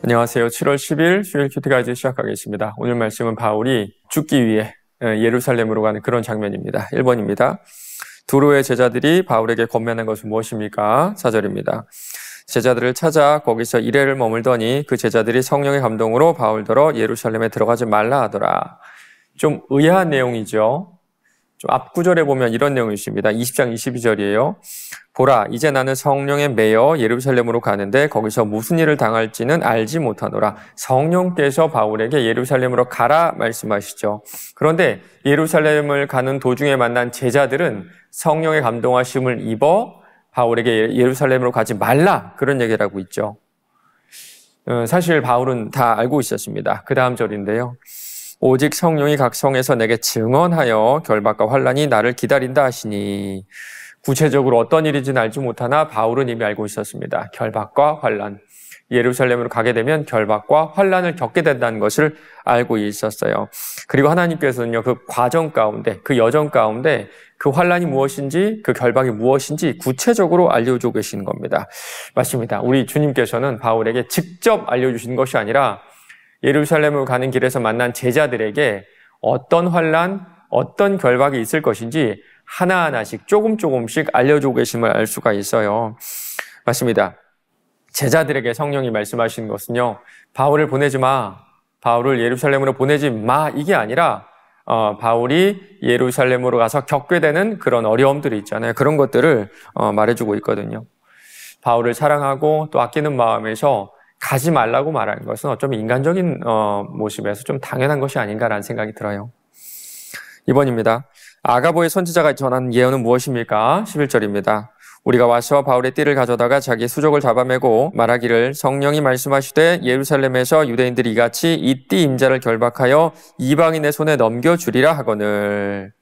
안녕하세요. 7월 10일 수요일 큐티가이즈 시작하겠습니다. 오늘 말씀은 바울이 죽기 위해 예루살렘으로 가는 그런 장면입니다. 1번입니다. 두로의 제자들이 바울에게 권면한 것은 무엇입니까? 4절입니다. 제자들을 찾아 거기서 이래를 머물더니 그 제자들이 성령의 감동으로 바울더러 예루살렘에 들어가지 말라 하더라. 좀 의아한 내용이죠. 좀 앞구절에 보면 이런 내용이 있습니다. 20장 22절이에요. 보라, 이제 나는 성령에 매여 예루살렘으로 가는데 거기서 무슨 일을 당할지는 알지 못하노라. 성령께서 바울에게 예루살렘으로 가라 말씀하시죠. 그런데 예루살렘을 가는 도중에 만난 제자들은 성령의 감동하심을 입어 바울에게 예루살렘으로 가지 말라 그런 얘기를 하고 있죠. 사실 바울은 다 알고 있었습니다. 그 다음 절인데요. 오직 성령이 각 성에서 내게 증언하여 결박과 환난이 나를 기다린다 하시니, 구체적으로 어떤 일인지는 알지 못하나 바울은 이미 알고 있었습니다. 결박과 환난, 예루살렘으로 가게 되면 결박과 환난을 겪게 된다는 것을 알고 있었어요. 그리고 하나님께서는요, 그 과정 가운데, 그 여정 가운데 그 환난이 무엇인지, 그 결박이 무엇인지 구체적으로 알려주고 계시는 겁니다. 맞습니다. 우리 주님께서는 바울에게 직접 알려주시는 것이 아니라 예루살렘으로 가는 길에서 만난 제자들에게 어떤 환난, 어떤 결박이 있을 것인지 하나하나씩 조금씩 알려주고 계심을 알 수가 있어요. 맞습니다. 제자들에게 성령이 말씀하시는 것은요, 바울을 보내지 마, 바울을 예루살렘으로 보내지 마, 이게 아니라 바울이 예루살렘으로 가서 겪게 되는 그런 어려움들이 있잖아요. 그런 것들을 말해주고 있거든요. 바울을 사랑하고 또 아끼는 마음에서 가지 말라고 말하는 것은 어쩌면 인간적인 모습에서 좀 당연한 것이 아닌가라는 생각이 들어요. 2번입니다. 아가보의 선지자가 전한 예언은 무엇입니까? 11절입니다. 우리가 와서 바울의 띠를 가져다가 자기 수족을 잡아매고 말하기를 성령이 말씀하시되 예루살렘에서 유대인들이 이같이 이 띠 임자를 결박하여 이방인의 손에 넘겨주리라 하거늘.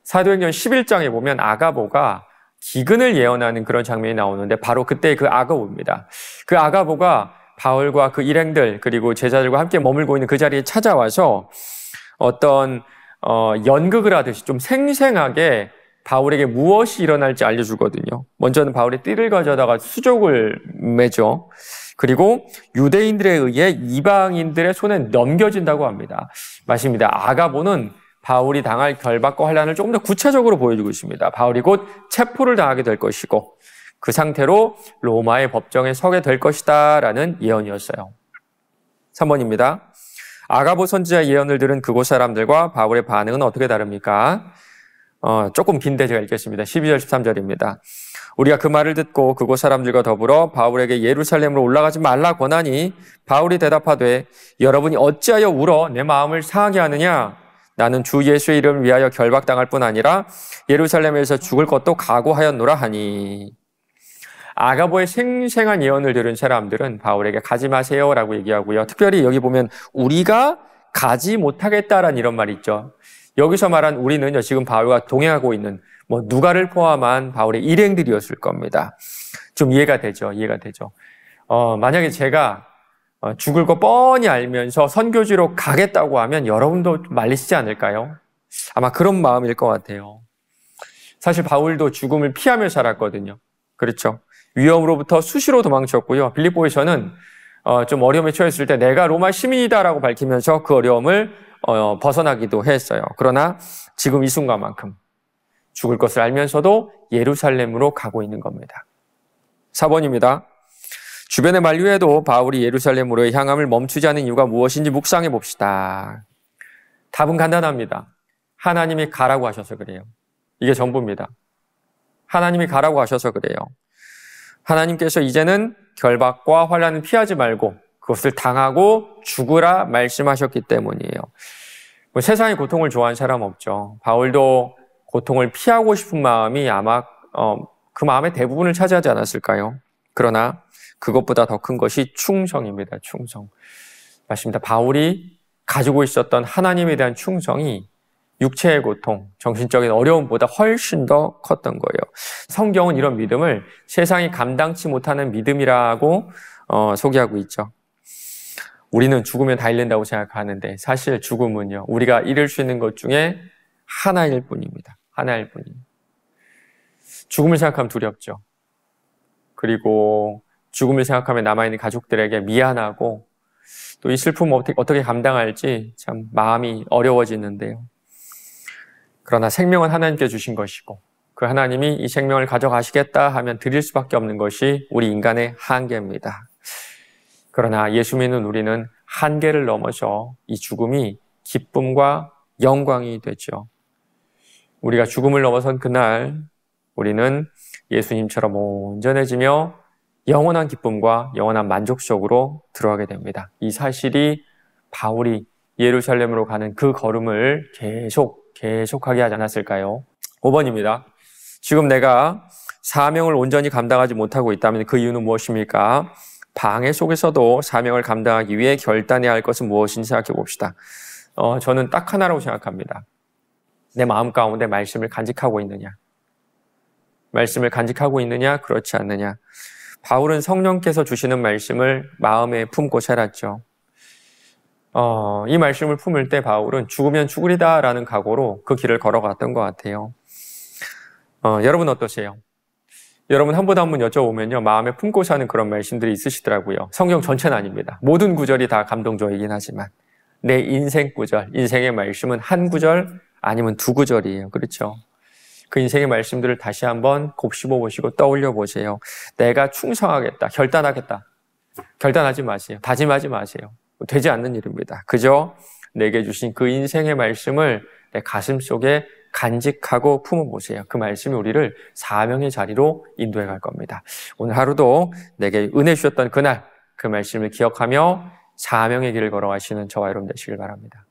사도행전 11장에 보면 아가보가 기근을 예언하는 그런 장면이 나오는데 바로 그때 그 아가보입니다. 그 아가보가 바울과 그 일행들 그리고 제자들과 함께 머물고 있는 그 자리에 찾아와서 어떤 연극을 하듯이 좀 생생하게 바울에게 무엇이 일어날지 알려주거든요. 먼저는 바울의 띠를 가져다가 수족을 매죠. 그리고 유대인들에 의해 이방인들의 손에 넘겨진다고 합니다. 맞습니다. 아가보는 바울이 당할 결박과 환난을 조금 더 구체적으로 보여주고 있습니다. 바울이 곧 체포를 당하게 될 것이고 그 상태로 로마의 법정에 서게 될 것이다 라는 예언이었어요. 3번입니다. 아가보 선지자의 예언을 들은 그곳 사람들과 바울의 반응은 어떻게 다릅니까? 조금 긴데 제가 읽겠습니다. 12절 13절입니다. 우리가 그 말을 듣고 그곳 사람들과 더불어 바울에게 예루살렘으로 올라가지 말라 권하니 바울이 대답하되 여러분이 어찌하여 울어 내 마음을 상하게 하느냐? 나는 주 예수의 이름을 위하여 결박당할 뿐 아니라 예루살렘에서 죽을 것도 각오하였노라 하니. 아가보의 생생한 예언을 들은 사람들은 바울에게 가지 마세요라고 얘기하고요. 특별히 여기 보면 우리가 가지 못하겠다라는 이런 말이 있죠. 여기서 말한 우리는요, 지금 바울과 동행하고 있는 누가를 포함한 바울의 일행들이었을 겁니다. 좀 이해가 되죠. 만약에 제가 죽을 거 뻔히 알면서 선교지로 가겠다고 하면 여러분도 말리시지 않을까요? 아마 그런 마음일 것 같아요. 사실 바울도 죽음을 피하며 살았거든요. 그렇죠. 위험으로부터 수시로 도망쳤고요. 빌립보에서는 좀 어려움에 처했을 때 내가 로마 시민이다라고 밝히면서 그 어려움을 벗어나기도 했어요. 그러나 지금 이 순간만큼 죽을 것을 알면서도 예루살렘으로 가고 있는 겁니다. 4번입니다. 주변에 만류해도 바울이 예루살렘으로의 향함을 멈추지 않은 이유가 무엇인지 묵상해 봅시다. 답은 간단합니다. 하나님이 가라고 하셔서 그래요. 이게 전부입니다. 하나님이 가라고 하셔서 그래요. 하나님께서 이제는 결박과 환난을 피하지 말고 그것을 당하고 죽으라 말씀하셨기 때문이에요. 세상의 고통을 좋아하는 사람 없죠. 바울도 고통을 피하고 싶은 마음이 아마 그 마음의 대부분을 차지하지 않았을까요? 그러나 그것보다 더 큰 것이 충성입니다. 충성. 맞습니다. 바울이 가지고 있었던 하나님에 대한 충성이 육체의 고통, 정신적인 어려움보다 훨씬 더 컸던 거예요. 성경은 이런 믿음을 세상이 감당치 못하는 믿음이라고 소개하고 있죠. 우리는 죽으면 다 잃는다고 생각하는데 사실 죽음은요, 우리가 잃을 수 있는 것 중에 하나일 뿐입니다. 죽음을 생각하면 두렵죠. 그리고 죽음을 생각하며 남아있는 가족들에게 미안하고 또 이 슬픔을 어떻게 감당할지 참 마음이 어려워지는데요. 그러나 생명은 하나님께 주신 것이고 그 하나님이 이 생명을 가져가시겠다 하면 드릴 수밖에 없는 것이 우리 인간의 한계입니다. 그러나 예수 믿는 우리는 한계를 넘어서 이 죽음이 기쁨과 영광이 되죠. 우리가 죽음을 넘어선 그날 우리는 예수님처럼 온전해지며 영원한 기쁨과 영원한 만족 속으로 들어가게 됩니다. 이 사실이 바울이 예루살렘으로 가는 그 걸음을 계속하게 하지 않았을까요? 5번입니다. 지금 내가 사명을 온전히 감당하지 못하고 있다면 그 이유는 무엇입니까? 방해 속에서도 사명을 감당하기 위해 결단해야 할 것은 무엇인지 생각해 봅시다. 저는 딱 하나라고 생각합니다. 내 마음 가운데 말씀을 간직하고 있느냐? 말씀을 간직하고 있느냐? 그렇지 않느냐? 바울은 성령께서 주시는 말씀을 마음에 품고 살았죠. 이 말씀을 품을 때 바울은 죽으면 죽으리다 라는 각오로 그 길을 걸어갔던 것 같아요. 여러분 어떠세요? 여러분 한 분 한 분 여쭤보면요, 마음에 품고 사는 그런 말씀들이 있으시더라고요. 성경 전체는 아닙니다. 모든 구절이 다 감동적이긴 하지만 내 인생 구절, 인생의 말씀은 한 구절 아니면 두 구절이에요. 그렇죠? 그 인생의 말씀들을 다시 한번 곱씹어 보시고 떠올려 보세요. 내가 충성하겠다, 결단하겠다. 결단하지 마세요. 다짐하지 마세요. 되지 않는 일입니다. 그저 내게 주신 그 인생의 말씀을 내 가슴 속에 간직하고 품어보세요. 그 말씀이 우리를 사명의 자리로 인도해 갈 겁니다. 오늘 하루도 내게 은혜 주셨던 그날 그 말씀을 기억하며 사명의 길을 걸어가시는 저와 여러분 되시길 바랍니다.